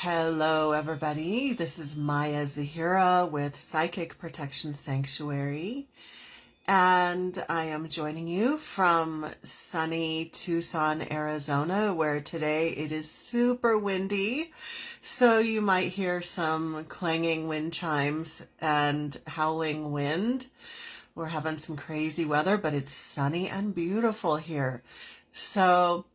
Hello everybody, this is Maya Zahira with Psychic Protection Sanctuary, and I am joining you from sunny Tucson, Arizona, where today it is super windy, so you might hear some clanging wind chimes and howling wind. We're having some crazy weather, but it's sunny and beautiful here. So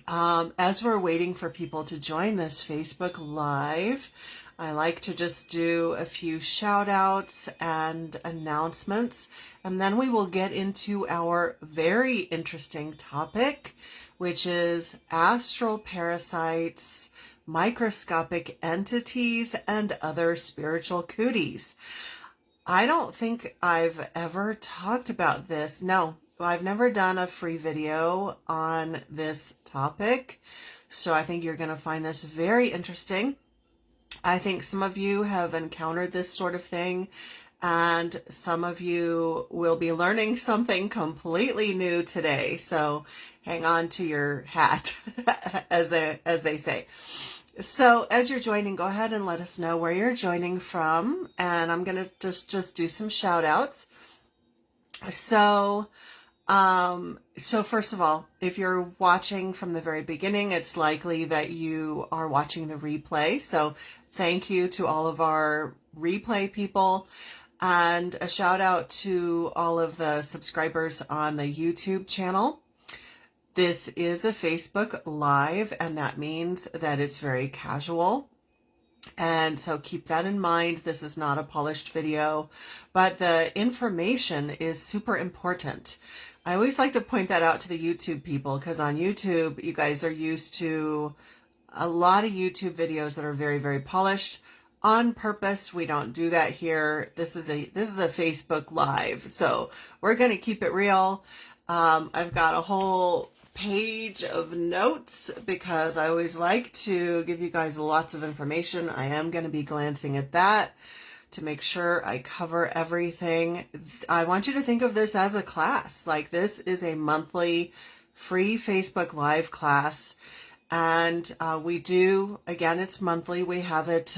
as we're waiting for people to join this Facebook Live, I like to just do a few shout outs and announcements, and then we will get into our very interesting topic, which is astral parasites, microscopic entities, and other spiritual cooties. I don't think I've ever talked about this. No. I've never done a free video on this topic, so I think you're going to find this very interesting. I think some of you have encountered this sort of thing, and some of you will be learning something completely new today, so hang on to your hat, as they say. So as you're joining, go ahead and let us know where you're joining from, and I'm going to just do some shout outs. So first of all, if you're watching from the very beginning, it's likely that you are watching the replay. So thank you to all of our replay people, and a shout out to all of the subscribers on the YouTube channel. This is a Facebook Live, and that means that it's very casual. And so keep that in mind. This is not a polished video, but the information is super important. I always like to point that out to the YouTube people, because on YouTube, you guys are used to a lot of YouTube videos that are very, very polished. On purpose, we don't do that here. This is a Facebook Live, so we're going to keep it real. I've got a whole page of notes because I always like to give you guys lots of information. I am going to be glancing at that to make sure I cover everything. I want you to think of this as a class. Like, this is a monthly free Facebook Live class, and we do, again, it's monthly. We have it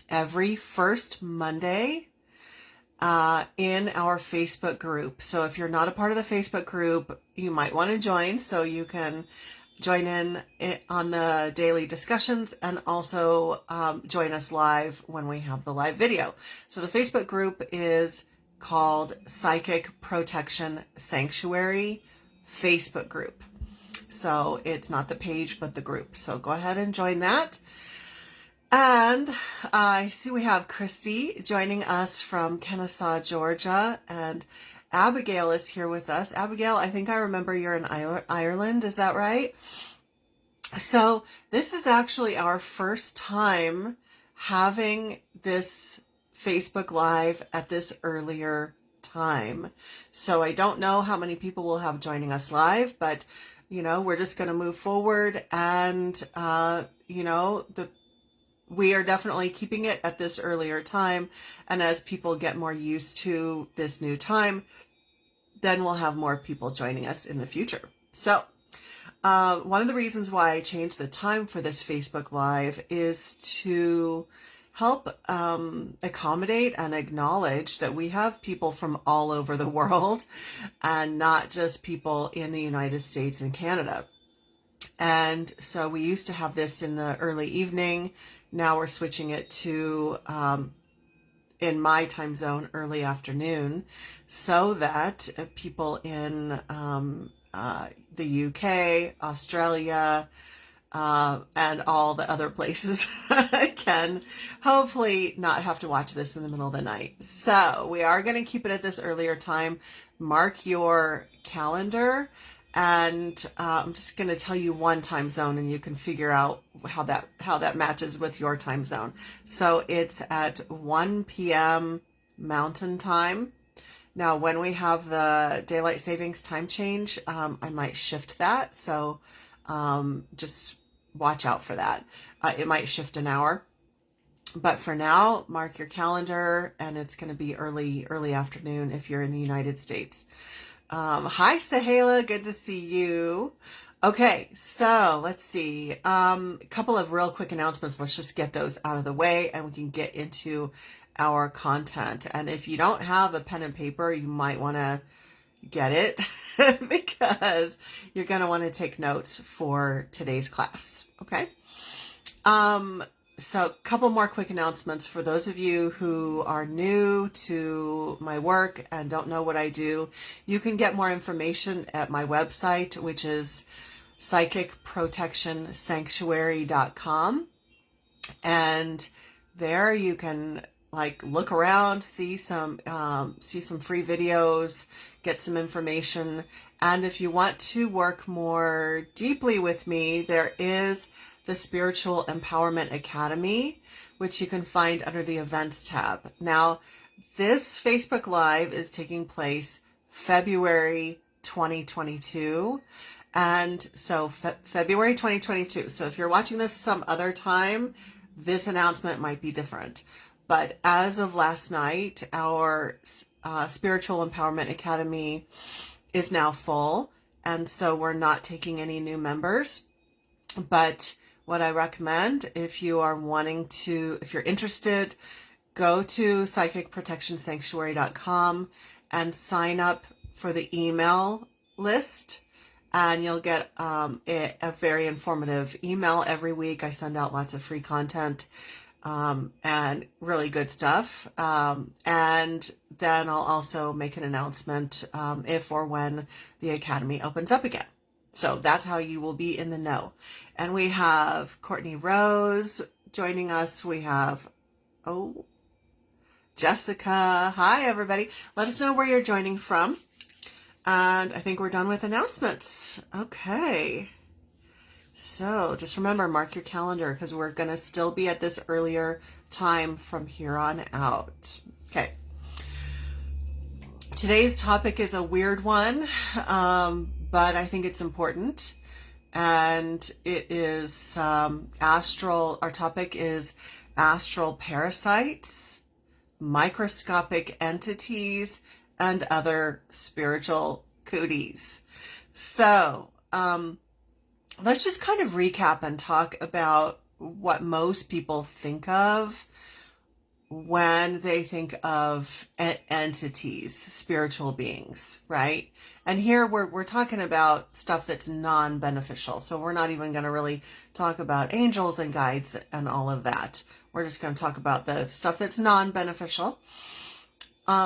every first Monday in our Facebook group. So if you're not a part of the Facebook group, you might want to join so you can join in on the daily discussions, and also join us live when we have the live video. So the Facebook group is called Psychic Protection Sanctuary Facebook group. So it's not the page, but the group. So go ahead and join that. And I see we have Christy joining us from Kennesaw, Georgia, and Abigail is here with us. Abigail, I think I remember you're in Ireland. Is that right? So this is actually our first time having this Facebook Live at this earlier time. So I don't know how many people will have joining us live, but, you know, we're just going to move forward, and, you know, we are definitely keeping it at this earlier time. And as people get more used to this new time, then we'll have more people joining us in the future. So one of the reasons why I changed the time for this Facebook Live is to help accommodate and acknowledge that we have people from all over the world, and not just people in the United States and Canada. And so we used to have this in the early evening. Now we're switching it to, in my time zone, early afternoon, so that people in the UK, Australia, and all the other places can hopefully not have to watch this in the middle of the night. So we are going to keep it at this earlier time. Mark your calendar. And I'm just going to tell you one time zone, and you can figure out how that matches with your time zone. So it's at 1 p.m. Mountain Time. Now, when we have the daylight savings time change, I might shift that. So just watch out for that. It might shift an hour. But for now, mark your calendar, and it's going to be early afternoon if you're in the United States. Hi, Sahela. Good to see you. Okay, so let's see. A couple of real quick announcements. Let's just get those out of the way and we can get into our content. And if you don't have a pen and paper, you might want to get it because you're going to want to take notes for today's class. Okay. So a couple more quick announcements for those of you who are new to my work and don't know what I do. You can get more information at my website, which is psychicprotectionsanctuary.com. And there you can look around, see some free videos, get some information. And if you want to work more deeply with me, there is the Spiritual Empowerment Academy, which you can find under the events tab. Now, this Facebook Live is taking place February 2022. And so February 2022. So if you're watching this some other time, this announcement might be different. But as of last night, our Spiritual Empowerment Academy is now full. And so we're not taking any new members. But what I recommend, if you're interested, go to psychicprotectionsanctuary.com and sign up for the email list. And you'll get a very informative email every week. I send out lots of free content and really good stuff. And then I'll also make an announcement if or when the Academy opens up again. So that's how you will be in the know. And we have Courtney Rose joining us. We have, Jessica. Hi, everybody. Let us know where you're joining from. And I think we're done with announcements. Okay. So just remember, mark your calendar because we're going to still be at this earlier time from here on out. Okay. Today's topic is a weird one, but I think it's important. And it is astral. Our topic is astral parasites, microscopic entities, and other spiritual cooties. So let's just kind of recap and talk about what most people think of when they think of entities, spiritual beings, right? And here we're talking about stuff that's non-beneficial. So we're not even going to really talk about angels and guides and all of that. We're just going to talk about the stuff that's non-beneficial.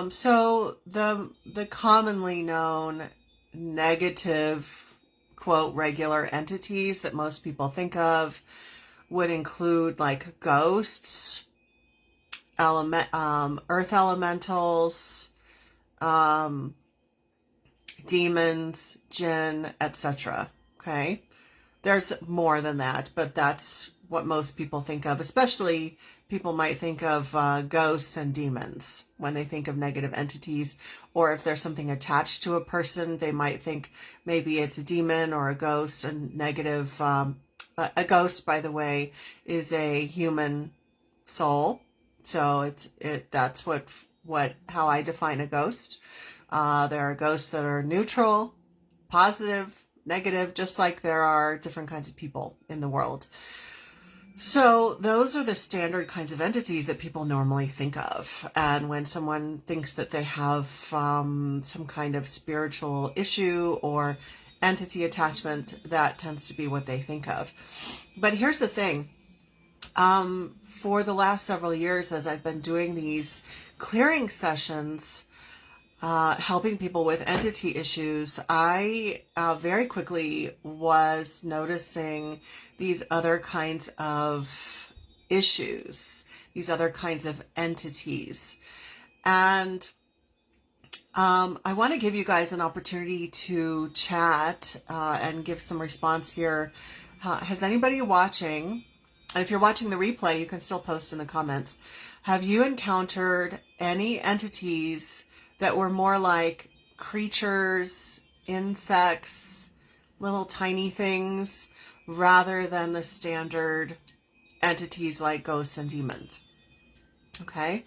So the commonly known negative, quote, regular entities that most people think of would include like ghosts, earth elementals, demons, jinn, etc. Okay. There's more than that, but that's what most people think of. Especially people might think of ghosts and demons when they think of negative entities, or if there's something attached to a person, they might think maybe it's a demon or a ghost. And negative, a ghost, by the way, is a human soul. So that's how I define a ghost. There are ghosts that are neutral, positive, negative, just like there are different kinds of people in the world. So those are the standard kinds of entities that people normally think of. And when someone thinks that they have some kind of spiritual issue or entity attachment, that tends to be what they think of. But here's the thing. For the last several years, as I've been doing these clearing sessions, helping people with entity issues, I very quickly was noticing these other kinds of issues, these other kinds of entities. And I want to give you guys an opportunity to chat and give some response here. Has anybody watching, and if you're watching the replay, you can still post in the comments, have you encountered any entities that were more like creatures, insects, little tiny things, rather than the standard entities like ghosts and demons? Okay.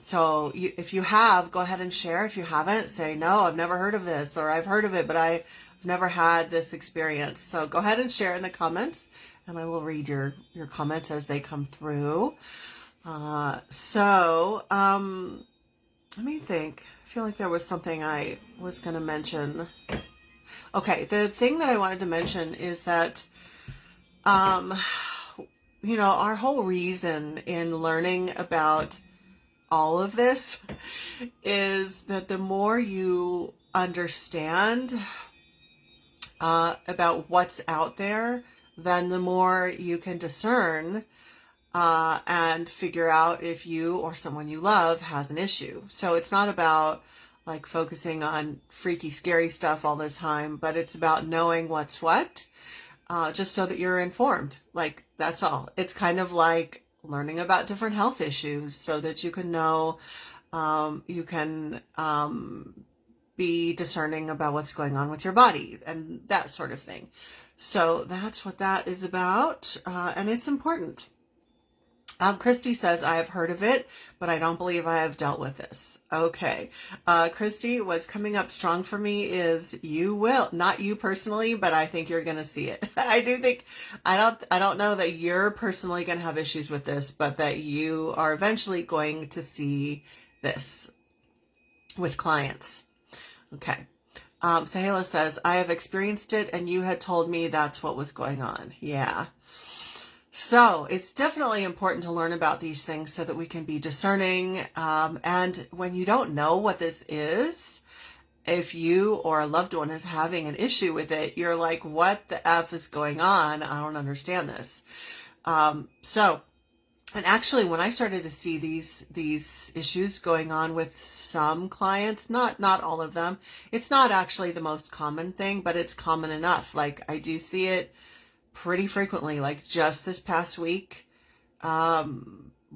So if you have, go ahead and share. If you haven't, say, no, I've never heard of this, or I've heard of it, but I I've never had this experience. So go ahead and share in the comments, and I will read your comments as they come through. Let me think. I feel like there was something I was going to mention. Okay, the thing that I wanted to mention is that, our whole reason in learning about all of this is that the more you understand about what's out there, then the more you can discern and figure out if you or someone you love has an issue. So it's not about like focusing on freaky, scary stuff all the time, but it's about knowing what's what, just so that you're informed. Like, that's all. It's kind of like learning about different health issues so that you can know, you can be discerning about what's going on with your body and that sort of thing. So that's what that is about, and it's important. Christy says, I have heard of it, but I don't believe I have dealt with this. Okay. Christy, what's coming up strong for me is you will, not you personally, but I think you're going to see it. I don't know that you're personally going to have issues with this, but that you are eventually going to see this with clients. Okay. Zahira says, I have experienced it and you had told me that's what was going on. Yeah. So it's definitely important to learn about these things so that we can be discerning. And when you don't know what this is, if you or a loved one is having an issue with it, you're like, what the F is going on? I don't understand this. And actually, when I started to see these issues going on with some clients, not all of them, it's not actually the most common thing, but it's common enough. Like, I do see it pretty frequently. Like just this past week,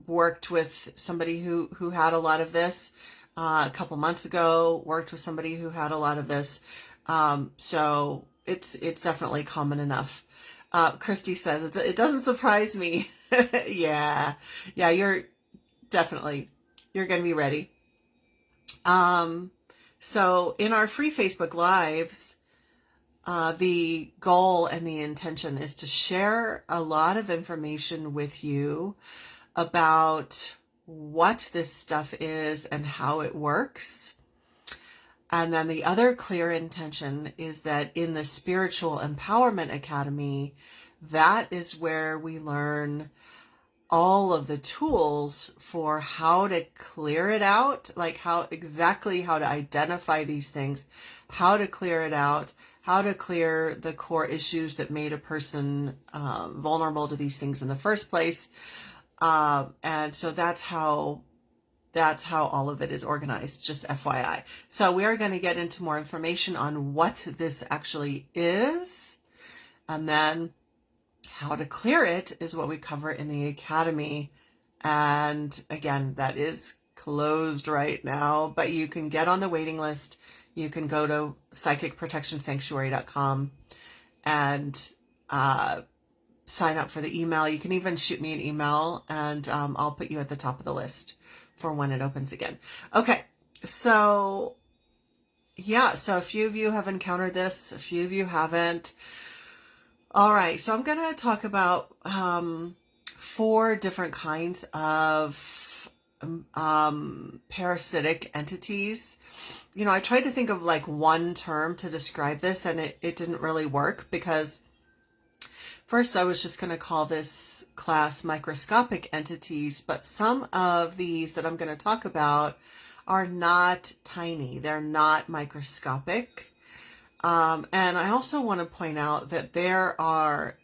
worked with somebody who had a lot of this. A couple months ago, worked with somebody who had a lot of this. So it's definitely common enough. Christy says, it doesn't surprise me. Yeah, you're going to be ready. So in our free Facebook Lives, the goal and the intention is to share a lot of information with you about what this stuff is and how it works. And then the other clear intention is that in the Spiritual Empowerment Academy, that is where we learn all of the tools for how to clear it out, like how to identify these things, how to clear it out, how to clear the core issues that made a person vulnerable to these things in the first place. And so that's how all of it is organized, just FYI. So we are going to get into more information on what this actually is, and then how to clear it is what we cover in the Academy. And again, that is closed right now, but you can get on the waiting list. You can go to psychicprotectionsanctuary.com and sign up for the email. You can even shoot me an email, and I'll put you at the top of the list for when it opens again. Okay, so yeah, so a few of you have encountered this, a few of you haven't. All right, so I'm going to talk about 4 different kinds of parasitic entities. You know, I tried to think of like one term to describe this, and it didn't really work, because first I was just going to call this class microscopic entities, but some of these that I'm going to talk about are not tiny. They're not microscopic. And I also want to point out that there are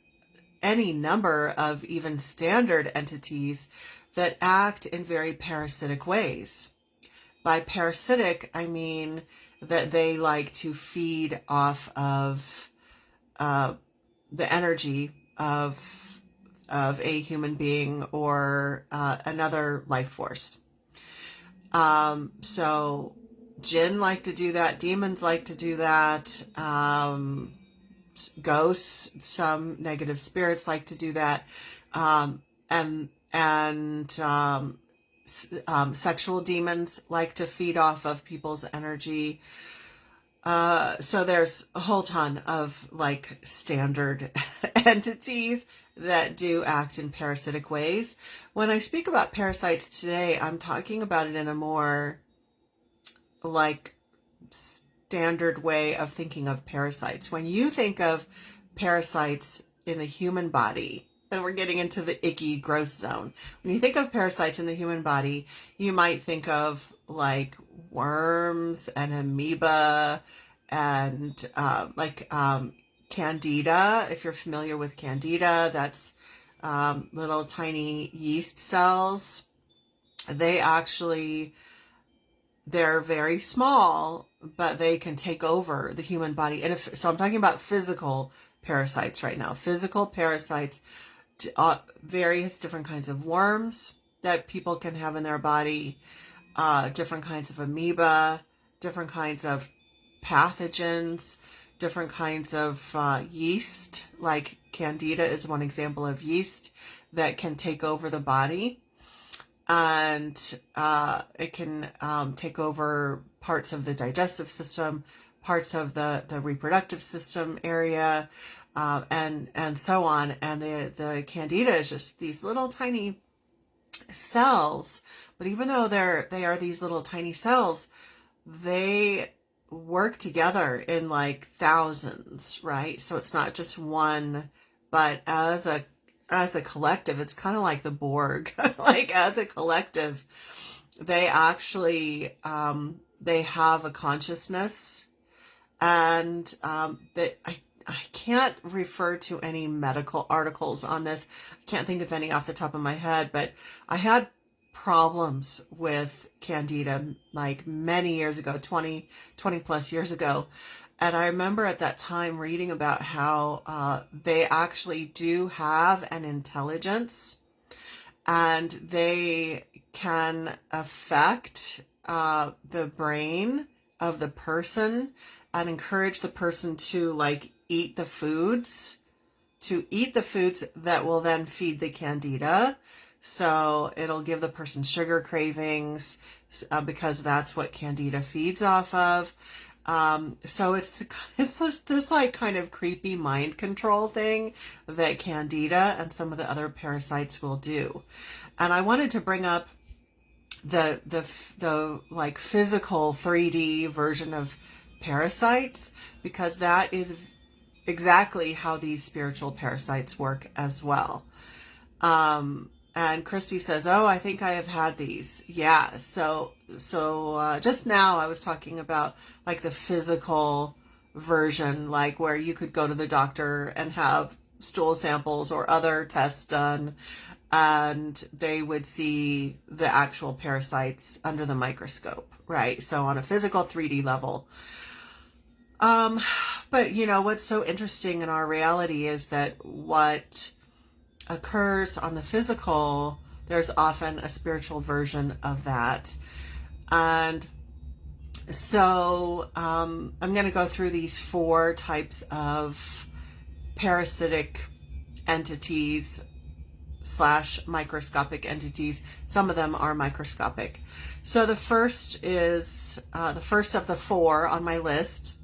any number of even standard entities that act in very parasitic ways. By parasitic, I mean that they like to feed off of the energy of a human being or another life force. So jinn like to do that. Demons like to do that. Ghosts, some negative spirits like to do that. And sexual demons like to feed off of people's energy. So there's a whole ton of like standard entities that do act in parasitic ways. When I speak about parasites today, I'm talking about it in a more like standard way of thinking of parasites. When you think of parasites in the human body, and we're getting into the icky, gross zone. When you think of parasites in the human body, you might think of like worms and amoeba and candida. If you're familiar with candida, that's little tiny yeast cells. They're very small, but they can take over the human body. And so I'm talking about physical parasites right now. Physical parasites, various different kinds of worms that people can have in their body, different kinds of amoeba, different kinds of pathogens, different kinds of yeast, like candida is one example of yeast that can take over the body. And it can take over parts of the digestive system, parts of the reproductive system area, and so on. And the candida is just these little tiny cells. But even though they are these little tiny cells, they work together in like thousands, right? So it's not just one, but as a collective, it's kind of like the Borg. Like as a collective, they actually they have a consciousness, and that I can't refer to any medical articles on this. I can't think of any off the top of my head, but I had problems with candida like many years ago, 20 plus years ago. And I remember at that time reading about how they actually do have an intelligence, and they can affect the brain of the person and encourage the person to like eat the foods that will then feed the candida. So it'll give the person sugar cravings because that's what candida feeds off of. So it's this like kind of creepy mind control thing that candida and some of the other parasites will do. And I wanted to bring up the like physical 3D version of parasites, because that is exactly how these spiritual parasites work as well. And Christy says, oh, I think I have had these. Yeah. So just now I was talking about like the physical version, like where you could go to the doctor and have stool samples or other tests done, and they would see the actual parasites under the microscope, right? So on a physical 3D level. But you know, what's so interesting in our reality is that what occurs on the physical, there's often a spiritual version of that. And so I'm going to go through these 4 types of parasitic entities / microscopic entities. Some of them are microscopic. So the first is the first of the 4 on my list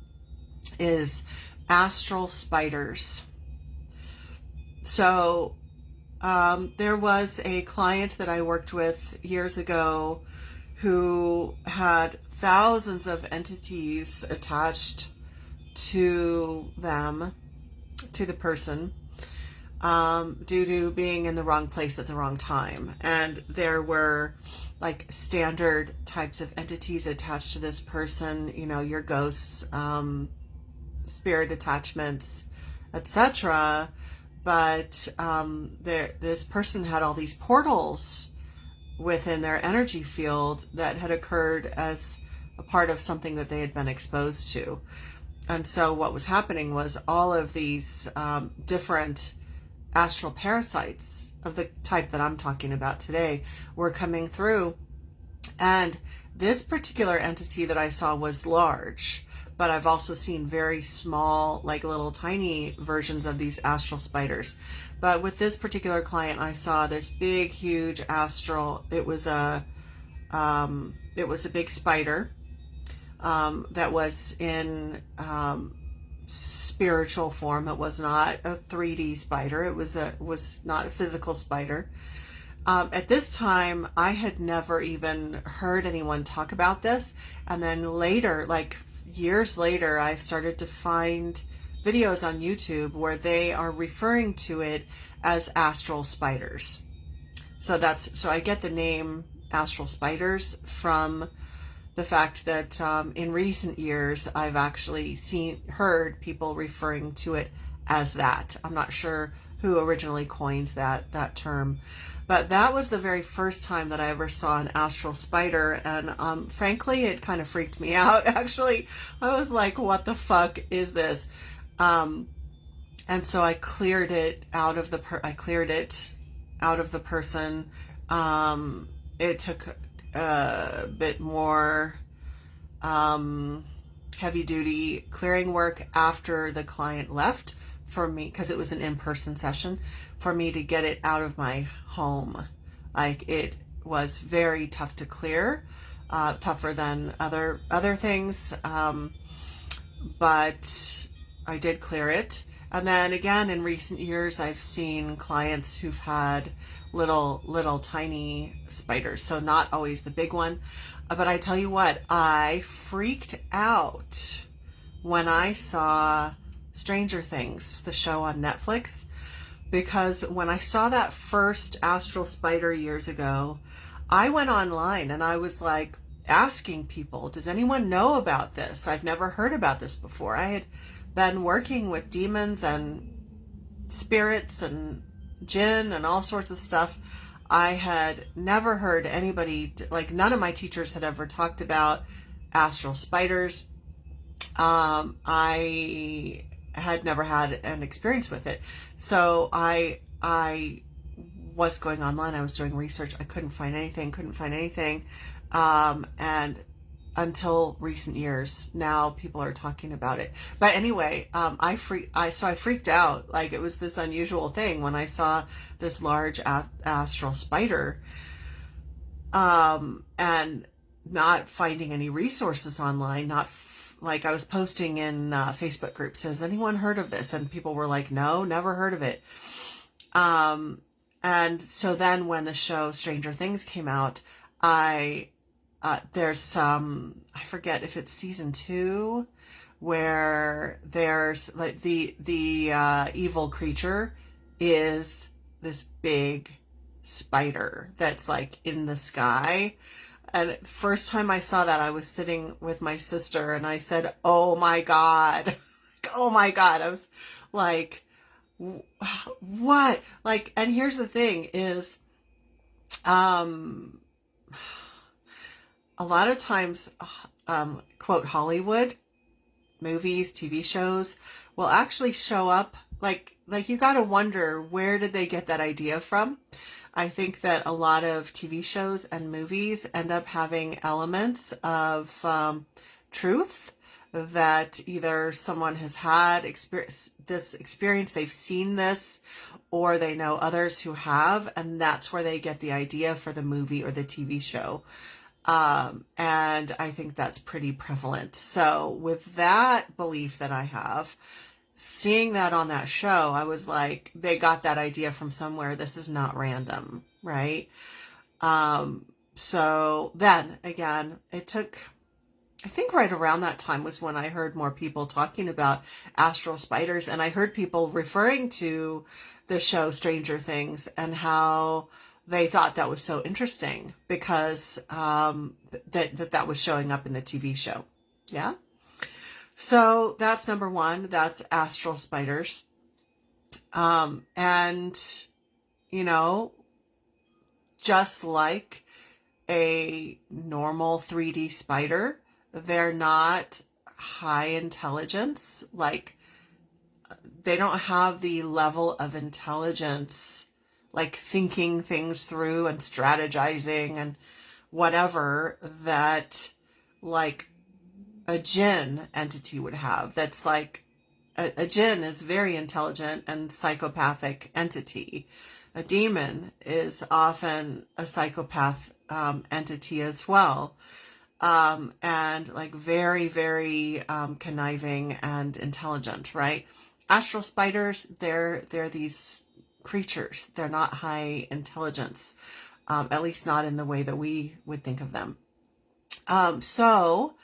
is astral spiders. So there was a client that I worked with years ago who had thousands of entities attached to them, to the person, due to being in the wrong place at the wrong time. And there were like standard types of entities attached to this person, you know, your ghosts, spirit attachments, etc. But this person had all these portals within their energy field that had occurred as a part of something that they had been exposed to. And so what was happening was all of these different astral parasites of the type that I'm talking about today were coming through. And this particular entity that I saw was large, but I've also seen very small, like little tiny versions of these astral spiders. But with this particular client, I saw this big, huge astral. It was a big spider that was in spiritual form. It was not a 3D spider. It was not a physical spider. At this time, I had never even heard anyone talk about this. And then later, like years later, I started to find videos on YouTube where they are referring to it as astral spiders. So I get the name astral spiders from the fact that in recent years, I've actually heard people referring to it as that. I'm not sure who originally coined that term. But that was the very first time that I ever saw an astral spider, and frankly, it kind of freaked me out. Actually, I was like, "What the fuck is this?" And so I cleared it out of the person. It took a bit more heavy duty clearing work after the client left for me, because it was an in-person session, for me to get it out of my home. Like, it was very tough to clear, tougher than other things, but I did clear it. And then again, in recent years, I've seen clients who've had little tiny spiders, so not always the big one. But I tell you what, I freaked out when I saw Stranger Things, the show on Netflix, because when I saw that first astral spider years ago, I went online and I was like asking people, does anyone know about this? I've never heard about this before. I had been working with demons and spirits and jinn and all sorts of stuff. I had never heard anybody, like none of my teachers had ever talked about astral spiders. I had never had an experience with it. So I was going online, I was doing research, I couldn't find anything. And until recent years, now people are talking about it. But anyway, I freaked out. Like, it was this unusual thing when I saw this large astral spider, and not finding any resources online, like I was posting in Facebook groups, has anyone heard of this? And people were like, no, never heard of it. And so then when the show Stranger Things came out, there's some, I forget if it's season 2, where there's like the evil creature is this big spider that's like in the sky. And first time I saw that, I was sitting with my sister and I said, oh my God. Oh my God. I was like, what? Like, and here's the thing is, a lot of times, quote, Hollywood movies, TV shows will actually show up like you got to wonder, where did they get that idea from? I think that a lot of TV shows and movies end up having elements of truth, that either someone has had this experience, they've seen this, or they know others who have, and that's where they get the idea for the movie or the TV show. And I think that's pretty prevalent. So with that belief that I have, seeing that on that show, I was like, they got that idea from somewhere. This is not random, right? So then again, it took, I think right around that time was when I heard more people talking about astral spiders, and I heard people referring to the show Stranger Things and how they thought that was so interesting because that was showing up in the TV show. Yeah. So that's number one. That's astral spiders. And, you know, just like a normal 3D spider, they're not high intelligence. Like, they don't have the level of intelligence, like thinking things through and strategizing and whatever, that like a jinn entity would have. That's like, a jinn is very intelligent and psychopathic entity. A demon is often a psychopath entity as well. and like very, very conniving and intelligent, right? Astral spiders, they're these creatures. They're not high intelligence, at least not in the way that we would think of them. So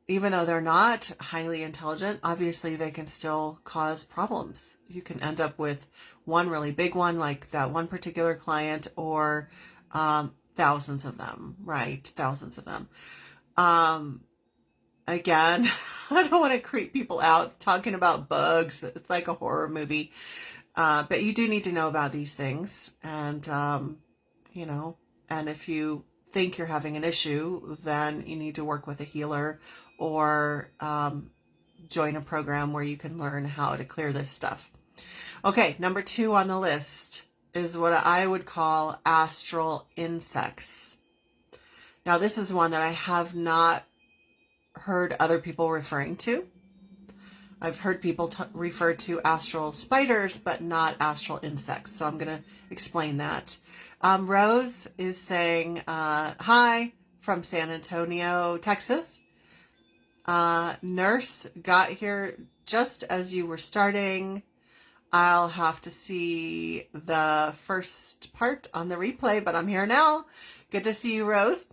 even though they're not highly intelligent, obviously they can still cause problems. You can end up with one really big one, like that one particular client, or thousands of them, right? Thousands of them. Again, I don't want to creep people out talking about bugs. It's like a horror movie. But you do need to know about these things. And, you know, and if you think you're having an issue, then you need to work with a healer or join a program where you can learn how to clear this stuff. Okay, number 2 on the list is what I would call astral insects. Now, this is one that I have not heard other people referring to. I've heard people refer to astral spiders, but not astral insects. So I'm going to explain that. Rose is saying, hi from San Antonio, Texas. Nurse got here just as you were starting. I'll have to see the first part on the replay, but I'm here now. Good to see you, Rose.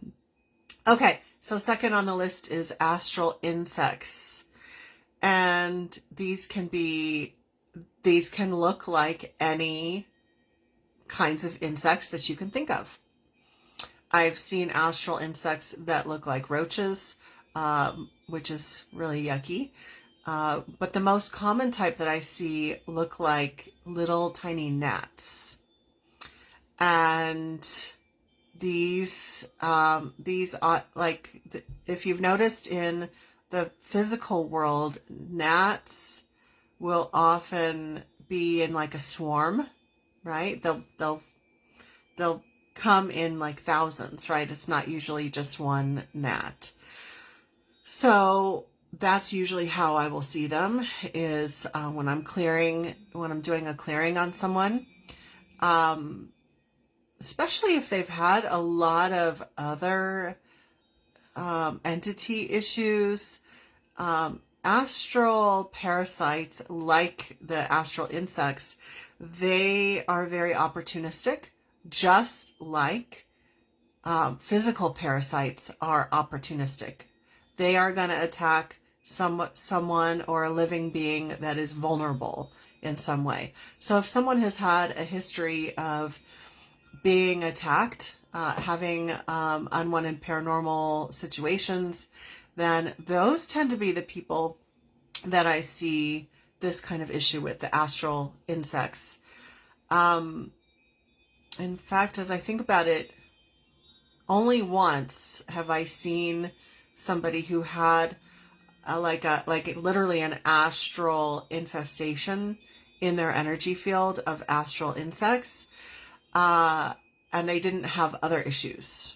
Okay, so second on the list is astral insects. And these can look like any kinds of insects that you can think of. I've seen astral insects that look like roaches, which is really yucky. But the most common type that I see look like little tiny gnats. And these are like, if you've noticed in the physical world, gnats will often be in like a swarm, right? They'll come in like thousands, right? It's not usually just one gnat. So that's usually how I will see them, is when I'm doing a clearing on someone, especially if they've had a lot of other entity issues. Astral parasites, like the astral insects, they are very opportunistic, just like physical parasites are opportunistic. They are going to attack someone or a living being that is vulnerable in some way. So if someone has had a history of being attacked, having unwanted paranormal situations, then those tend to be the people that I see this kind of issue with, the astral insects. In fact, as I think about it, only once have I seen somebody who had literally an astral infestation in their energy field of astral insects. And they didn't have other issues,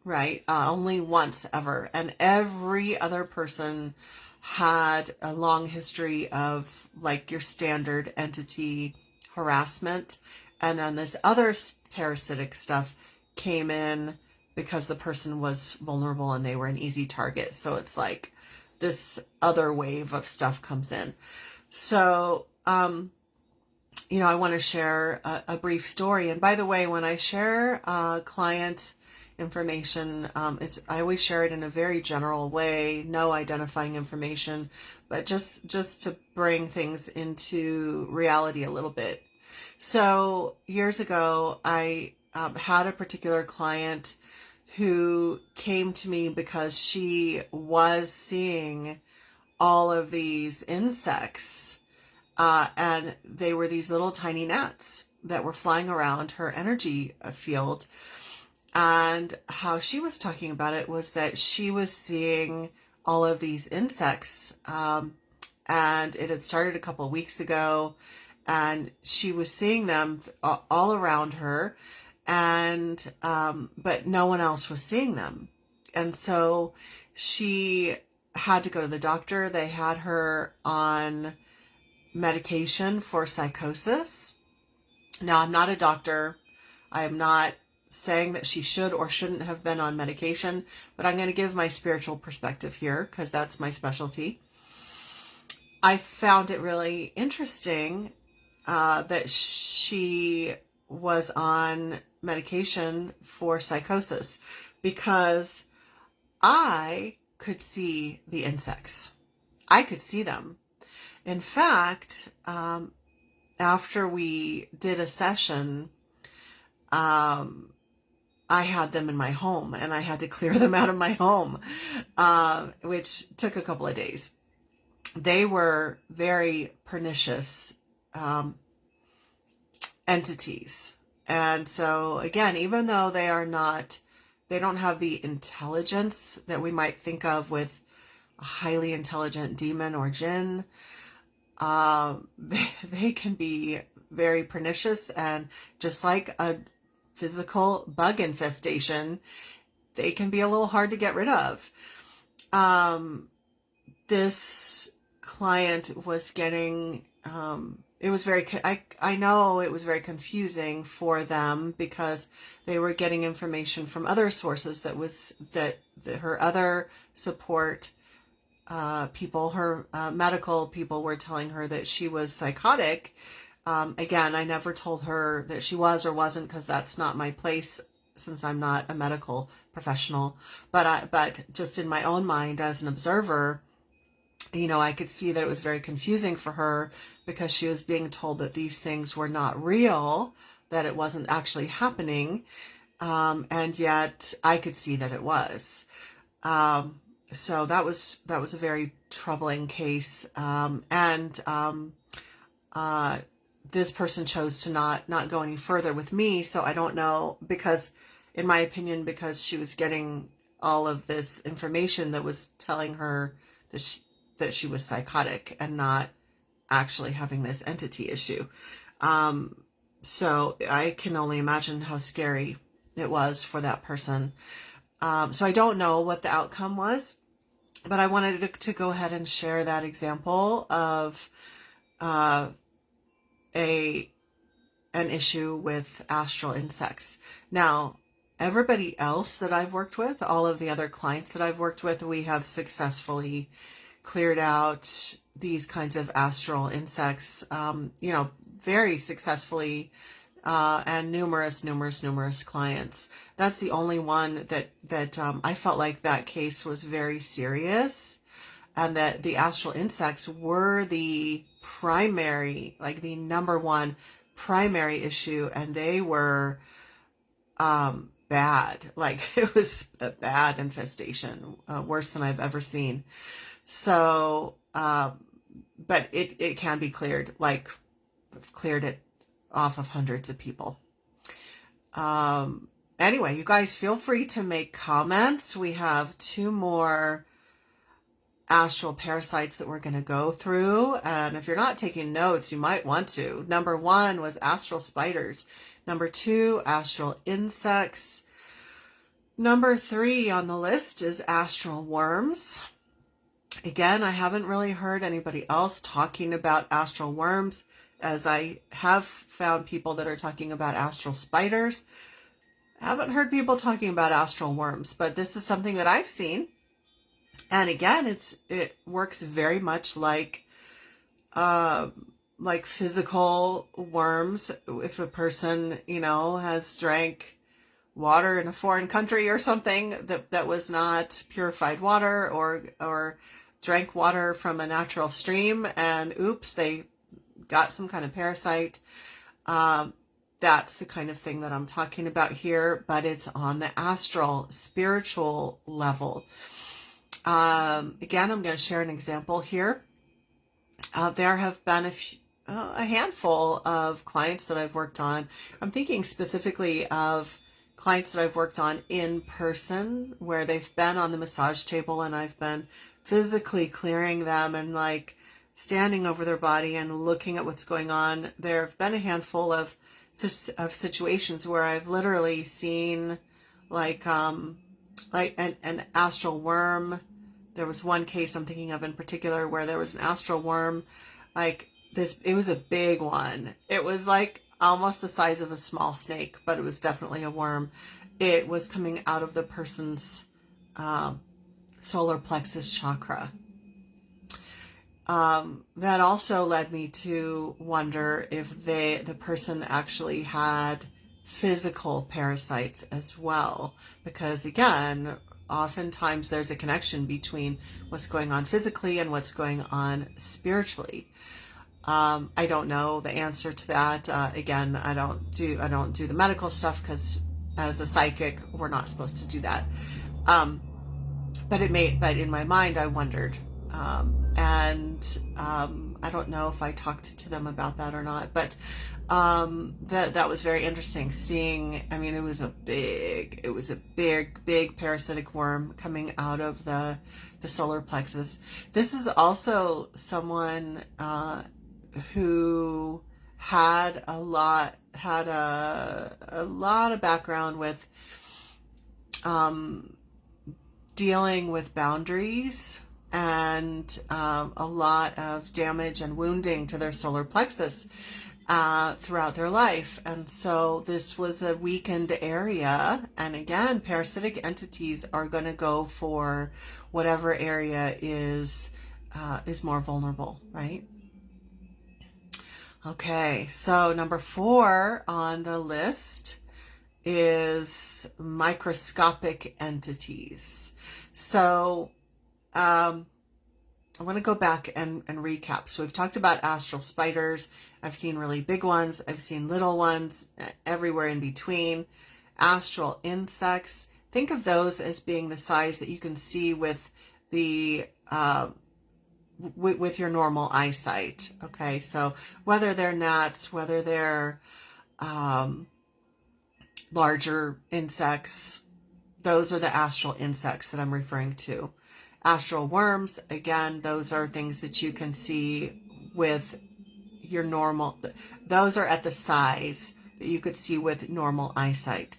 right? Only once ever. And every other person had a long history of like your standard entity harassment. And then this other parasitic stuff came in because the person was vulnerable and they were an easy target. So it's like this other wave of stuff comes in. So, I want to share a brief story. And by the way, when I share client information, I always share it in a very general way, no identifying information, but just to bring things into reality a little bit. So years ago, I had a particular client who came to me because she was seeing all of these insects. And they were these little tiny gnats that were flying around her energy field. And how she was talking about it was that she was seeing all of these insects. And it had started a couple of weeks ago. And she was seeing them all around her. And but no one else was seeing them. And so she had to go to the doctor. They had her on medication for psychosis. Now, I'm not a doctor. I am not saying that she should or shouldn't have been on medication, but I'm going to give my spiritual perspective here because that's my specialty. I found it really interesting that she was on medication for psychosis because I could see the insects. I could see them. In fact, after we did a session, I had them in my home and I had to clear them out of my home, which took a couple of days. They were very pernicious entities. And so again, even though they don't have the intelligence that we might think of with a highly intelligent demon or jinn, they can be very pernicious, and just like a physical bug infestation, they can be a little hard to get rid of. This client was getting, I know it was very confusing for them because they were getting information from other sources that her other support people, her medical people were telling her that she was psychotic. Again, I never told her that she was or wasn't because that's not my place since I'm not a medical professional. But just in my own mind as an observer, I could see that it was very confusing for her because she was being told that these things were not real, that it wasn't actually happening. And yet I could see that it was. So that was a very troubling case. This person chose to not go any further with me. So I don't know, because in my opinion, because she was getting all of this information that was telling her that she was psychotic and not actually having this entity issue. So I can only imagine how scary it was for that person. So I don't know what the outcome was, but I wanted to go ahead and share that example of an issue with astral insects. Now, everybody else that I've worked with, all of the other clients that I've worked with, we have successfully cleared out these kinds of astral insects, very successfully, and numerous clients. That's the only one that I felt like that case was very serious, and that the astral insects were the primary, like the number one primary issue, and they were bad. Like, it was a bad infestation, worse than I've ever seen. So, but it can be cleared, like I've cleared it off of hundreds of people. Anyway, you guys feel free to make comments. We have 2 more astral parasites that we're going to go through. And if you're not taking notes, you might want to. Number 1 was astral spiders. Number 2, astral insects. Number 3 on the list is astral worms. Again, I haven't really heard anybody else talking about astral worms, as I have found people that are talking about astral spiders. I haven't heard people talking about astral worms, but this is something that I've seen. And again, it works very much like physical worms. If a person, has drank water in a foreign country or something that was not purified water, or drank water from a natural stream and oops, they got some kind of parasite. That's the kind of thing that I'm talking about here, but it's on the astral, spiritual level. Again, I'm going to share an example here. There have been a handful of clients that I've worked on. I'm thinking specifically of clients that I've worked on in person, where they've been on the massage table and I've been physically clearing them and like standing over their body and looking at what's going on. There have been a handful of situations where I've literally seen like an astral worm. There was one case I'm thinking of in particular where there was an astral worm, like this. It was a big one. It was like almost the size of a small snake, but it was definitely a worm. It was coming out of the person's solar plexus chakra. That also led me to wonder if the person actually had physical parasites as well, because again, oftentimes there's a connection between what's going on physically and what's going on spiritually. I don't know the answer to that. Again, I don't do the medical stuff, because as a psychic, we're not supposed to do that. But in my mind, I wondered, I don't know if I talked to them about that or not, but that was very interesting seeing. I mean, it was a big parasitic worm coming out of the solar plexus. This is also someone who had a lot of background with dealing with boundaries, and a lot of damage and wounding to their solar plexus throughout their life. And so this was a weakened area. And again, parasitic entities are going to go for whatever area is more vulnerable, right? Okay, so number 4 on the list is microscopic entities. So I want to go back and recap. So we've talked about astral spiders. I've seen really big ones. I've seen little ones, everywhere in between. Astral insects. Think of those as being the size that you can see with the with your normal eyesight. Okay, so whether they're gnats, whether they're larger insects, those are the astral insects that I'm referring to. Astral worms, again, those are things that you can see with your normal, those are at the size that you could see with normal eyesight.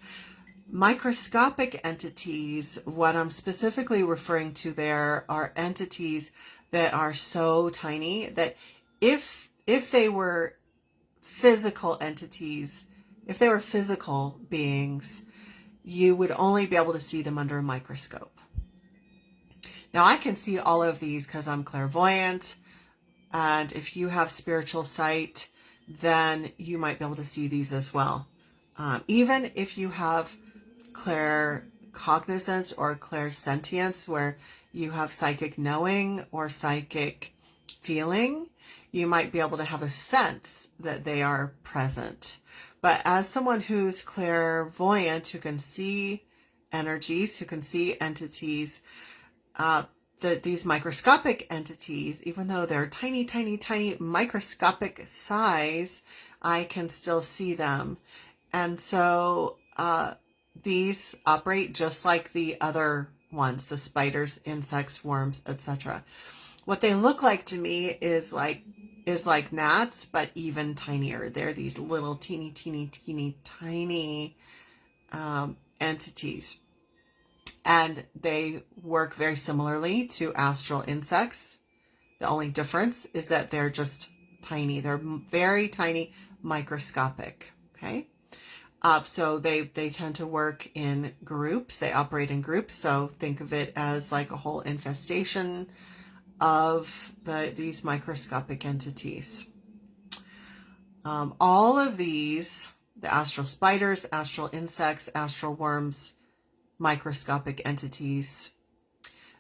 Microscopic entities, what I'm specifically referring to there are entities that are so tiny that if they were physical entities, if they were physical beings, you would only be able to see them under a microscope. Now, I can see all of these because I'm clairvoyant, and if you have spiritual sight, then you might be able to see these as well. Even if you have claircognizance or clairsentience, where you have psychic knowing or psychic feeling, you might be able to have a sense that they are present. But as someone who's clairvoyant, who can see energies, who can see entities, these microscopic entities, even though they're tiny, tiny, tiny microscopic size, I can still see them. And so these operate just like the other ones, the spiders, insects, worms, etc. What they look like to me is like gnats, but even tinier. They're these little teeny, teeny, teeny, tiny entities. And they work very similarly to astral insects. The only difference is that they're just tiny. They're very tiny, microscopic. Okay. So they tend to work in groups. They operate in groups. So think of it as like a whole infestation of these microscopic entities. All of these, the astral spiders, astral insects, astral worms, microscopic entities,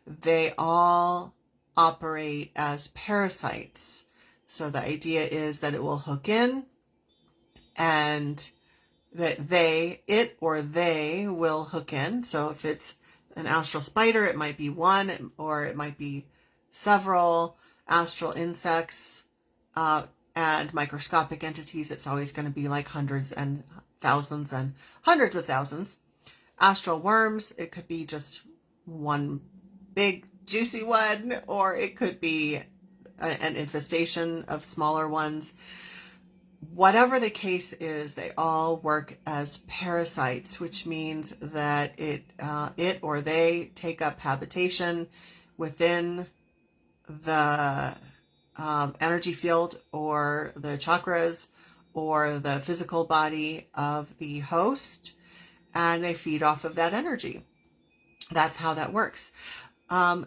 they all operate as parasites. So the idea is that it will hook in, and that it or they will hook in. So if it's an astral spider, it might be one, or it might be several astral insects and microscopic entities. It's always going to be like hundreds and thousands and hundreds of thousands. Astral worms, it could be just one big juicy one, or it could be an infestation of smaller ones. Whatever the case is, they all work as parasites, which means that it or they take up habitation within the energy field or the chakras or the physical body of the host, and they feed off of that energy. That's how that works.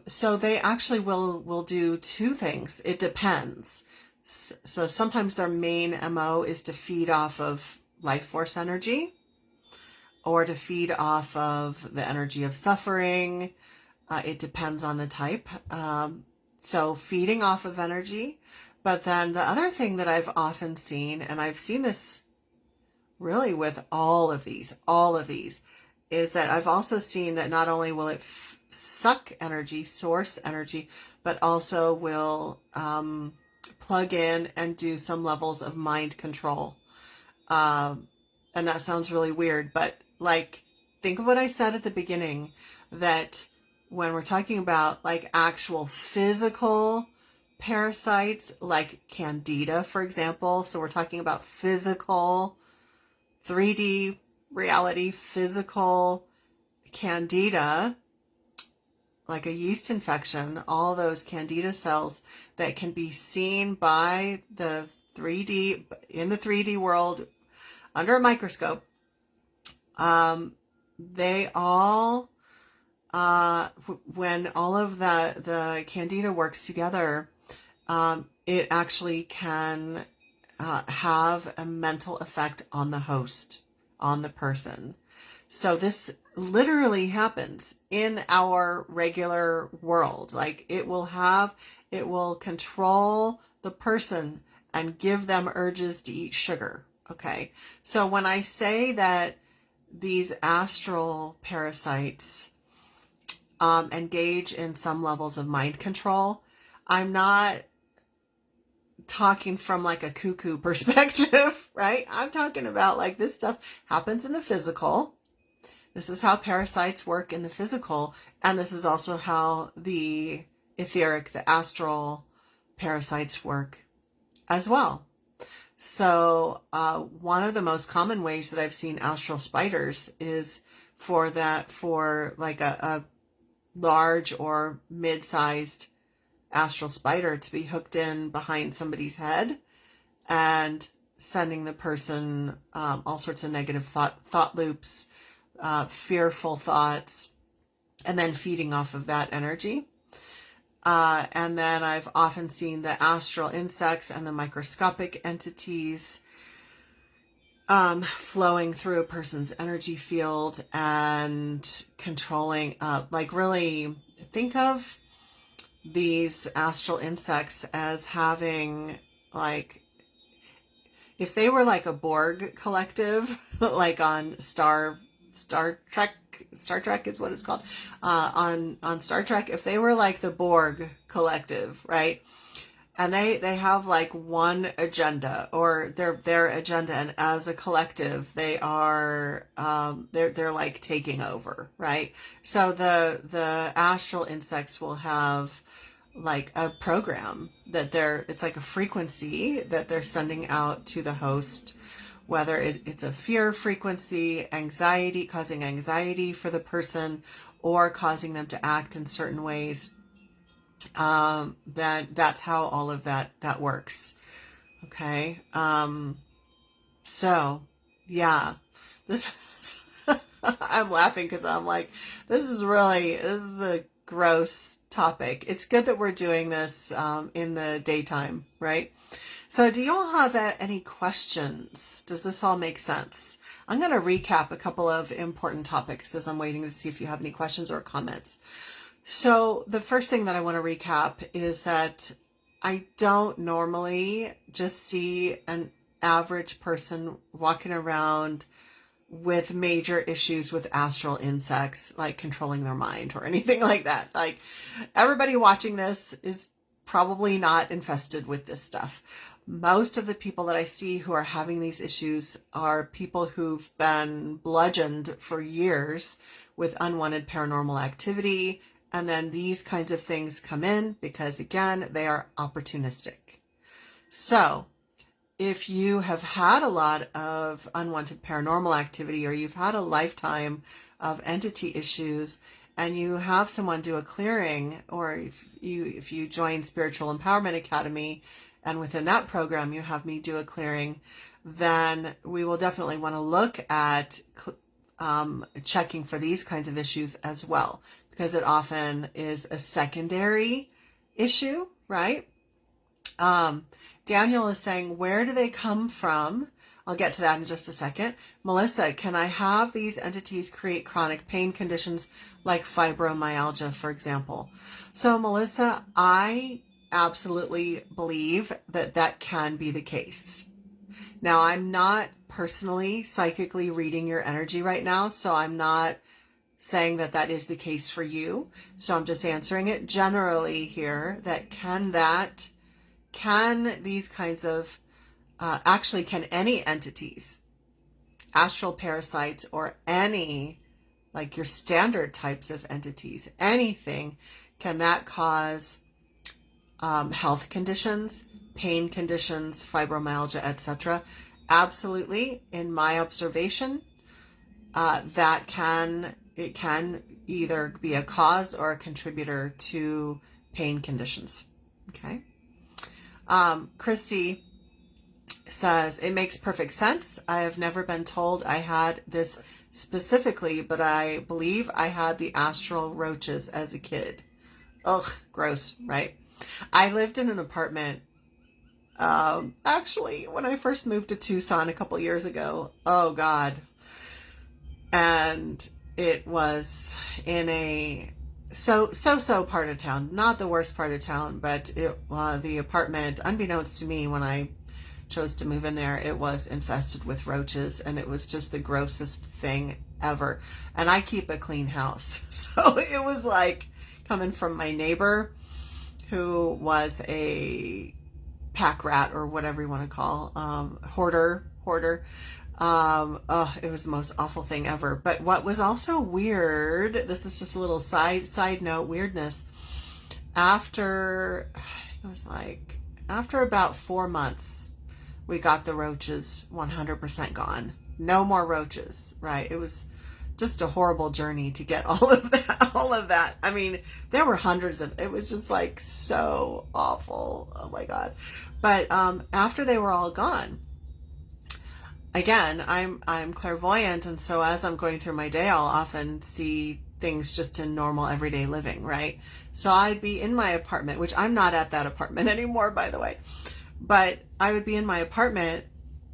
So they actually will do two things. It depends. So sometimes their main MO is to feed off of life force energy, or to feed off of the energy of suffering. It depends on the type. So feeding off of energy. But then the other thing that I've often seen, and I've seen this really with all of these, is that I've also seen that not only will it suck energy, source energy, but also will plug in and do some levels of mind control. And that sounds really weird, but like, think of what I said at the beginning, that when we're talking about like actual physical parasites, like Candida, for example. So we're talking about physical 3D reality, physical Candida, like a yeast infection, all those Candida cells that can be seen by the 3D, in the 3D world under a microscope. They all, when all of the Candida works together, it actually can have a mental effect on the host, on the person. So this literally happens in our regular world. Like it will control the person and give them urges to eat sugar. Okay. So when I say that these astral parasites engage in some levels of mind control, I'm not talking from like a cuckoo perspective, right? I'm talking about like this stuff happens in the physical. This is how parasites work in the physical. And this is also how the etheric, the astral parasites work as well. So one of the most common ways that I've seen astral spiders is for like a large or mid-sized astral spider to be hooked in behind somebody's head and sending the person all sorts of negative thought loops, fearful thoughts, and then feeding off of that energy. And then I've often seen the astral insects and the microscopic entities flowing through a person's energy field and controlling, like really think of these astral insects as having like, if they were like a Borg collective, like on Star Trek is what it's called, on Star Trek, if they were like the Borg collective, right? And they have like one agenda, or their agenda, and as a collective they are they're like taking over, right? So the astral insects will have like a program that it's like a frequency that they're sending out to the host, whether it's a fear frequency, anxiety, causing anxiety for the person, or causing them to act in certain ways. That's how all of that works. Okay. So yeah, this I'm laughing because I'm like, this is a gross topic. It's good that we're doing this in the daytime, right? So do you all have any questions? Does this all make sense? I'm going to recap a couple of important topics as I'm waiting to see if you have any questions or comments. So the first thing that I want to recap is that I don't normally just see an average person walking around with major issues with astral insects, like controlling their mind or anything like that. Like everybody watching this is probably not infested with this stuff. Most of the people that I see who are having these issues are people who've been bludgeoned for years with unwanted paranormal activity. And then these kinds of things come in because, again, they are opportunistic. So if you have had a lot of unwanted paranormal activity, or you've had a lifetime of entity issues, and you have someone do a clearing, or if you join Spiritual Empowerment Academy, and within that program you have me do a clearing, then we will definitely want to look at checking for these kinds of issues as well, because it often is a secondary issue, right? Daniel is saying, where do they come from? I'll get to that in just a second. Melissa, can I have these entities create chronic pain conditions like fibromyalgia, for example? So, Melissa, I absolutely believe that that can be the case. Now, I'm not personally psychically reading your energy right now, so I'm not saying that that is the case for you. So I'm just answering it generally here, that can these kinds of, actually, can any entities, astral parasites, or any, like your standard types of entities, anything, can that cause health conditions, pain conditions, fibromyalgia, etc.? Absolutely. In my observation, it can either be a cause or a contributor to pain conditions. Okay. Christy says, it makes perfect sense. I have never been told I had this specifically, but I believe I had the astral roaches as a kid. Ugh, gross, right? I lived in an apartment, actually, when I first moved to Tucson a couple years ago. Oh, God. And it was in a so part of town, not the worst part of town, but the apartment, unbeknownst to me when I chose to move in there, it was infested with roaches, and it was just the grossest thing ever. And I keep a clean house, so it was like coming from my neighbor, who was a pack rat, or whatever you want to call, hoarder. It was the most awful thing ever. But what was also weird, this is just a little side note weirdness, after about 4 months, we got the roaches 100% gone. No more roaches, right? It was just a horrible journey to get all of that. I mean, there were hundreds of, it was just like so awful. Oh my God. But after they were all gone, again, I'm clairvoyant, and so as I'm going through my day, I'll often see things just in normal everyday living, right? So I'd be in my apartment, which I'm not at that apartment anymore, by the way, but I would be in my apartment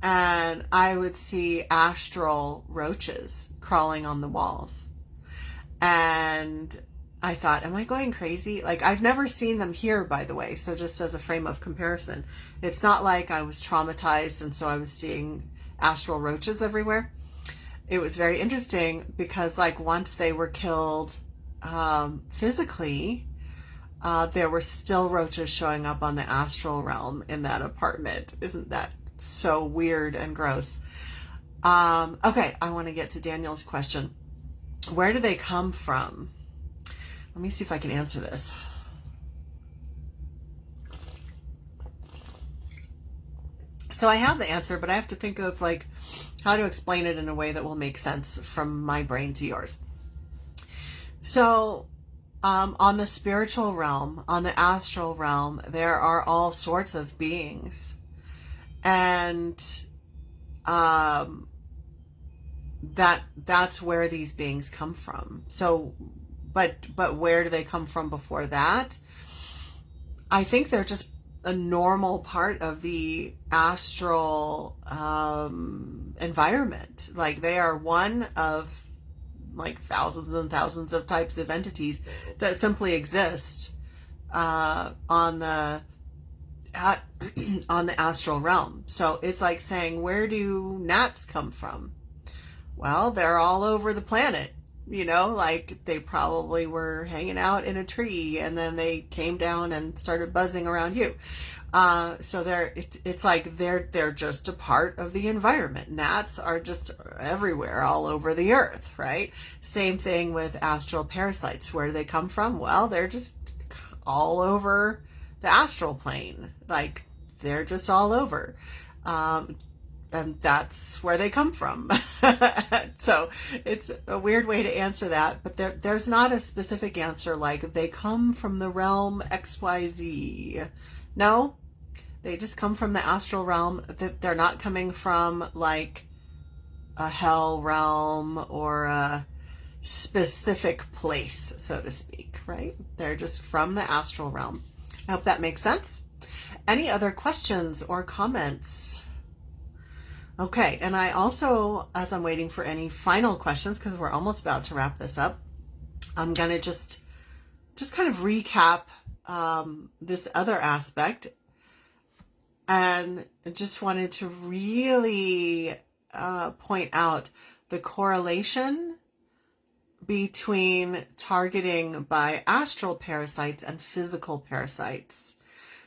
and I would see astral roaches crawling on the walls. And I thought, am I going crazy? Like, I've never seen them here, by the way. So just as a frame of comparison, it's not like I was traumatized and so I was seeing astral roaches everywhere. It was very interesting because, like, once they were killed physically, there were still roaches showing up on the astral realm in that apartment. Isn't that so weird and gross? Okay, I want to get to Daniel's question. Where do they come from? Let me see if I can answer this. So I have the answer, but I have to think of like how to explain it in a way that will make sense from my brain to yours. So on the spiritual realm, on the astral realm, there are all sorts of beings. And that's where these beings come from. So, but where do they come from before that? I think they're just a normal part of the astral environment. Like, they are one of like thousands and thousands of types of entities that simply exist on the astral realm. So it's like saying, where do gnats come from? Well, they're all over the planet. You know, like they probably were hanging out in a tree and then they came down and started buzzing around you. So it's like they're just a part of the environment. Gnats are just everywhere, all over the earth, right? Same thing with astral parasites. Where do they come from? Well, they're just all over the astral plane. Like, they're just all over. And that's where they come from. So it's a weird way to answer that, but there's not a specific answer like they come from the realm XYZ. No, They just come from the astral realm. They're not coming from like a hell realm or a specific place, so to speak, right? They're just from the astral realm. I hope that makes sense. Any other questions or comments? Okay, and I also, as I'm waiting for any final questions, because we're almost about to wrap this up, I'm going to just kind of recap this other aspect, and just wanted to really point out the correlation between targeting by astral parasites and physical parasites.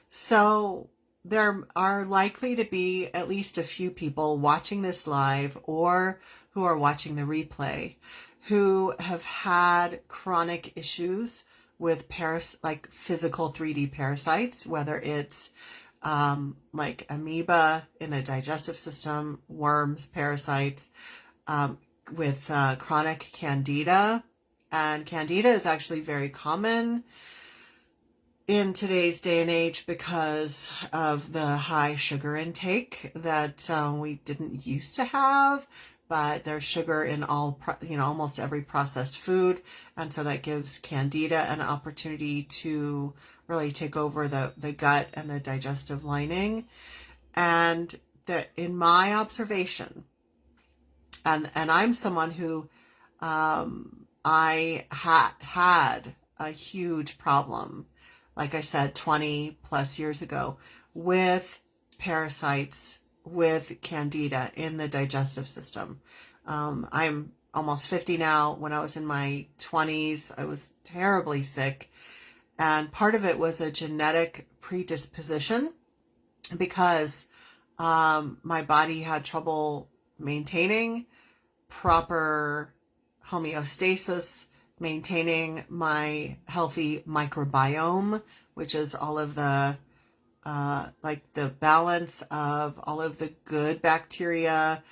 So there are likely to be at least a few people watching this live or who are watching the replay who have had chronic issues with like physical 3D parasites, whether it's like amoeba in the digestive system, worms, parasites, with chronic candida. And candida is actually very common in today's day and age because of the high sugar intake that we didn't used to have, but there's sugar in almost every processed food, and so that gives candida an opportunity to really take over the gut and the digestive lining. And that, in my observation, and I'm someone who I had a huge problem, like I said, 20 plus years ago, with parasites, with candida in the digestive system. I'm almost 50 now. When I was in my 20s, I was terribly sick. And part of it was a genetic predisposition because my body had trouble maintaining proper homeostasis, maintaining my healthy microbiome, which is all of the like the balance of all of the good bacteria,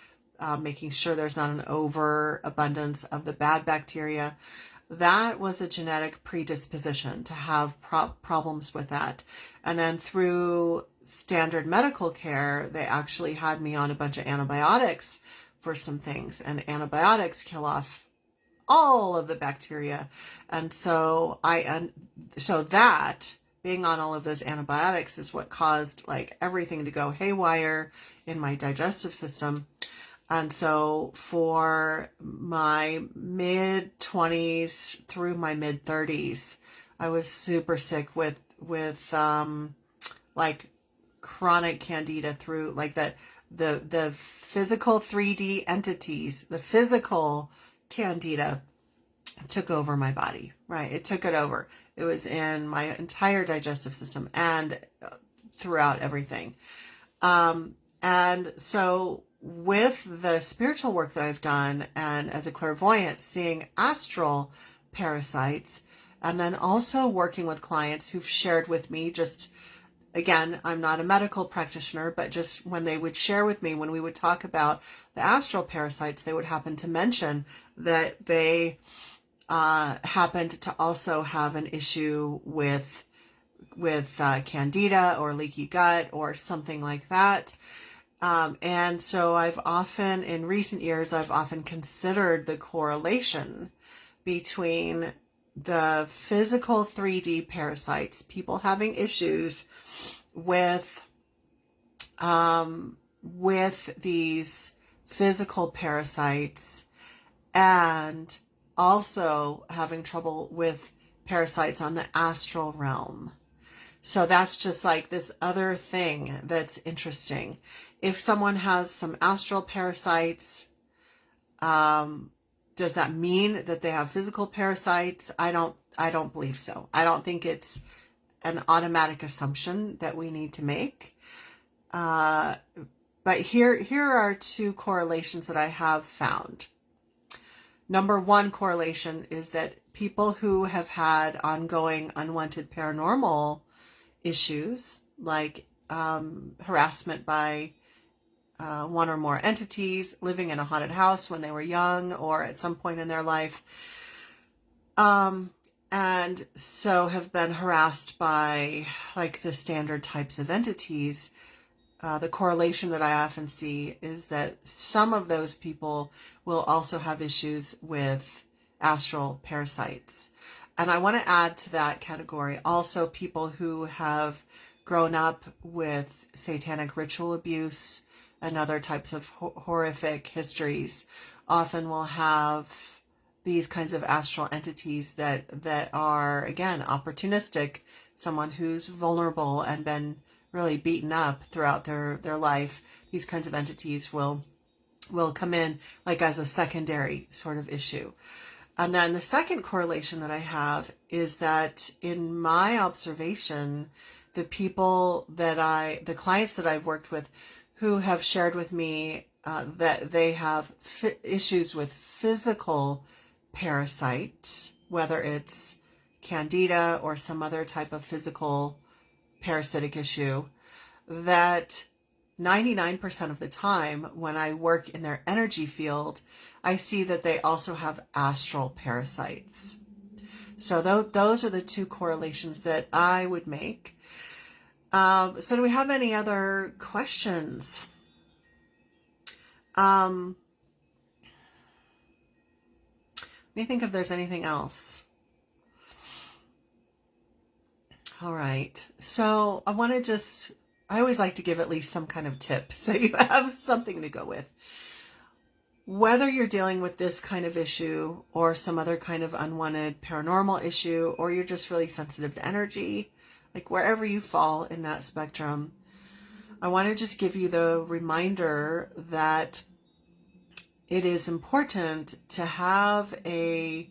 making sure there's not an overabundance of the bad bacteria. That was a genetic predisposition to have problems with that. And then through standard medical care, they actually had me on a bunch of antibiotics for some things, and antibiotics kill off all of the bacteria. And so that being on all of those antibiotics is what caused like everything to go haywire in my digestive system. And so for my mid 20s through my mid 30s, I was super sick with like chronic candida through like the physical 3D entities, the physical candida took over my body, right? It took it over. It was in my entire digestive system and throughout everything. And so with the spiritual work that I've done, and as a clairvoyant, seeing astral parasites, and then also working with clients who've shared with me, just again, I'm not a medical practitioner, but just when they would share with me, when we would talk about the astral parasites, they would happen to mention that they happened to also have an issue with candida or leaky gut or something like that. And so in recent years, I've often considered the correlation between the physical 3D parasites, people having issues with these physical parasites, and also having trouble with parasites on the astral realm. So that's just like this other thing that's interesting. If someone has some astral parasites, does that mean that they have physical parasites? I don't believe so. I don't think it's an automatic assumption that we need to make. But here are two correlations that I have found. Number one correlation is that people who have had ongoing unwanted paranormal issues, like harassment by one or more entities, living in a haunted house when they were young or at some point in their life, and so have been harassed by like the standard types of entities, the correlation that I often see is that some of those people will also have issues with astral parasites. And I want to add to that category also people who have grown up with satanic ritual abuse and other types of horrific histories often will have these kinds of astral entities that are, again, opportunistic, someone who's vulnerable and been really beaten up throughout their life. These kinds of entities will come in like as a secondary sort of issue. And then the second correlation that I have is that in my observation, the clients that I've worked with who have shared with me that they have issues with physical parasites, whether it's candida or some other type of physical parasitic issue, that 99% of the time when I work in their energy field, I see that they also have astral parasites. So those are the two correlations that I would make. So do we have any other questions? Let me think if there's anything else. All right. So I always like to give at least some kind of tip so you have something to go with. Whether you're dealing with this kind of issue or some other kind of unwanted paranormal issue, or you're just really sensitive to energy, like wherever you fall in that spectrum, I want to just give you the reminder that it is important to have a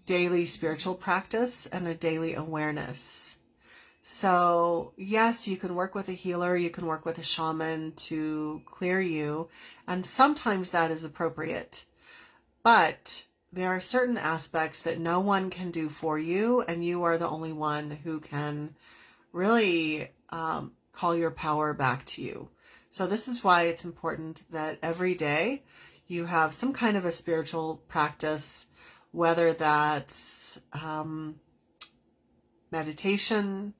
daily spiritual practice and a daily awareness. So yes, you can work with a healer, you can work with a shaman to clear you, and sometimes that is appropriate. But there are certain aspects that no one can do for you, and you are the only one who can really call your power back to you. So this is why it's important that every day you have some kind of a spiritual practice, whether that's meditation,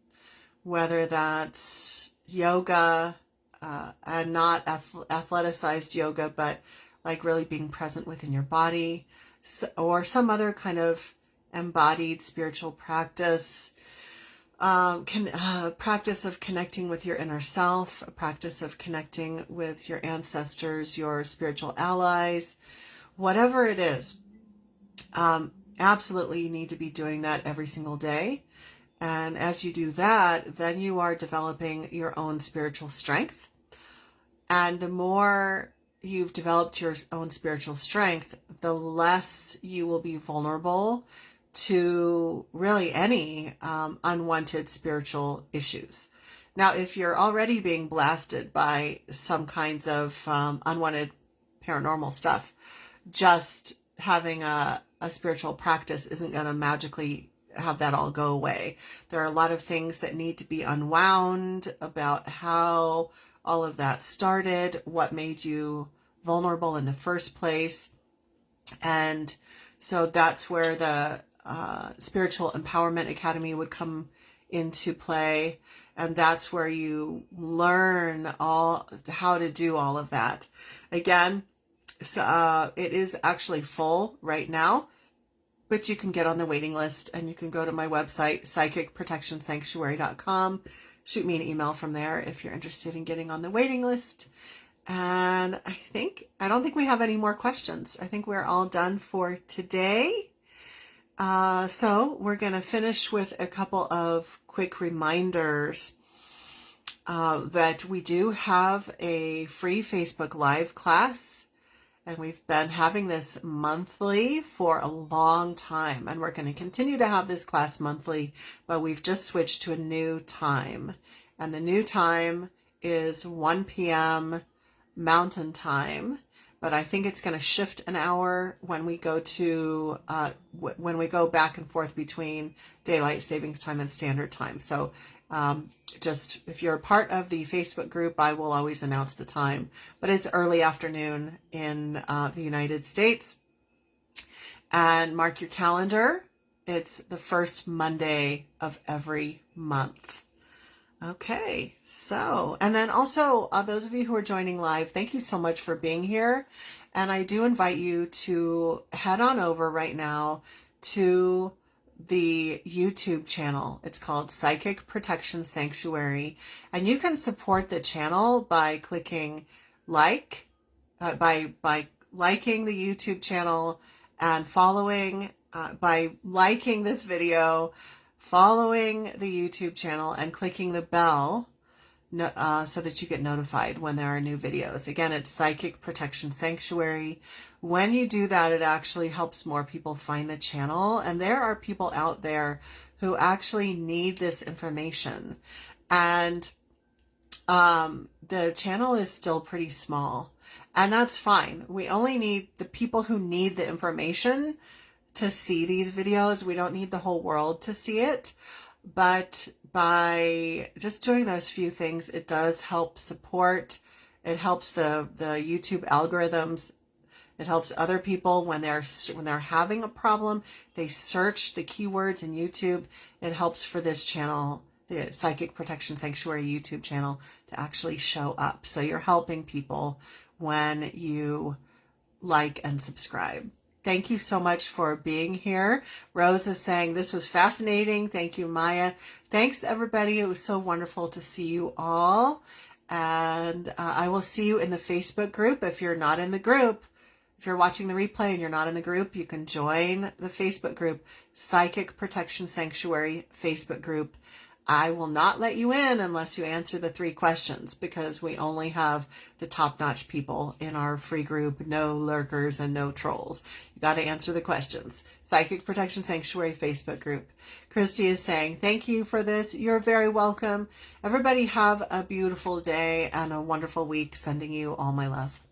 whether that's yoga, and not athleticized yoga, but like really being present within your body, or some other kind of embodied spiritual practice, practice of connecting with your inner self, a practice of connecting with your ancestors, your spiritual allies, whatever it is. Absolutely, you need to be doing that every single day. And as you do that, then you are developing your own spiritual strength. And the more you've developed your own spiritual strength, the less you will be vulnerable to really any unwanted spiritual issues. Now, if you're already being blasted by some kinds of unwanted paranormal stuff, just having a spiritual practice isn't going to magically have that all go away. There are a lot of things that need to be unwound about how all of that started, what made you vulnerable in the first place. And so that's where the Spiritual Empowerment Academy would come into play. And that's where you learn how to do all of that. Again, so, it is actually full right now, but you can get on the waiting list and you can go to my website, psychicprotectionsanctuary.com. Shoot me an email from there if you're interested in getting on the waiting list. And I don't think we have any more questions. I think we're all done for today. So we're going to finish with a couple of quick reminders that we do have a free Facebook Live class. And we've been having this monthly for a long time. And we're going to continue to have this class monthly, but we've just switched to a new time. And the new time is 1 p.m. Mountain Time. But I think it's going to shift an hour when we go to when we go back and forth between daylight savings time and standard time. So just if you're a part of the Facebook group, I will always announce the time. But it's early afternoon in the United States. And mark your calendar. It's the first Monday of every month. Okay, so, and then also those of you who are joining live, thank you so much for being here. And I do invite you to head on over right now to the YouTube channel. It's called Psychic Protection Sanctuary. And you can support the channel by clicking like, by liking the YouTube channel and following, by liking this video, following the YouTube channel and clicking the bell so that you get notified when there are new videos. Again, it's Psychic Protection Sanctuary. When you do that, it actually helps more people find the channel. And there are people out there who actually need this information. And the channel is still pretty small. And that's fine. We only need the people who need the information to see these videos. We don't need the whole world to see it, but by just doing those few things, it does help support. It helps the YouTube algorithms. It helps other people when they're having a problem. They search the keywords in YouTube. It helps for this channel, the Psychic Protection Sanctuary YouTube channel, to actually show up. So you're helping people when you like and subscribe. Thank you so much for being here. Rose is saying this was fascinating. Thank you, Maya. Thanks, everybody. It was so wonderful to see you all. And I will see you in the Facebook group. If you're not in the group, if you're watching the replay and you're not in the group, you can join the Facebook group, Psychic Protection Sanctuary Facebook group. I will not let you in unless you answer the 3 questions, because we only have the top-notch people in our free group, no lurkers and no trolls. You got to answer the questions. Psychic Protection Sanctuary Facebook group. Christy is saying, thank you for this. You're very welcome. Everybody have a beautiful day and a wonderful week. Sending you all my love.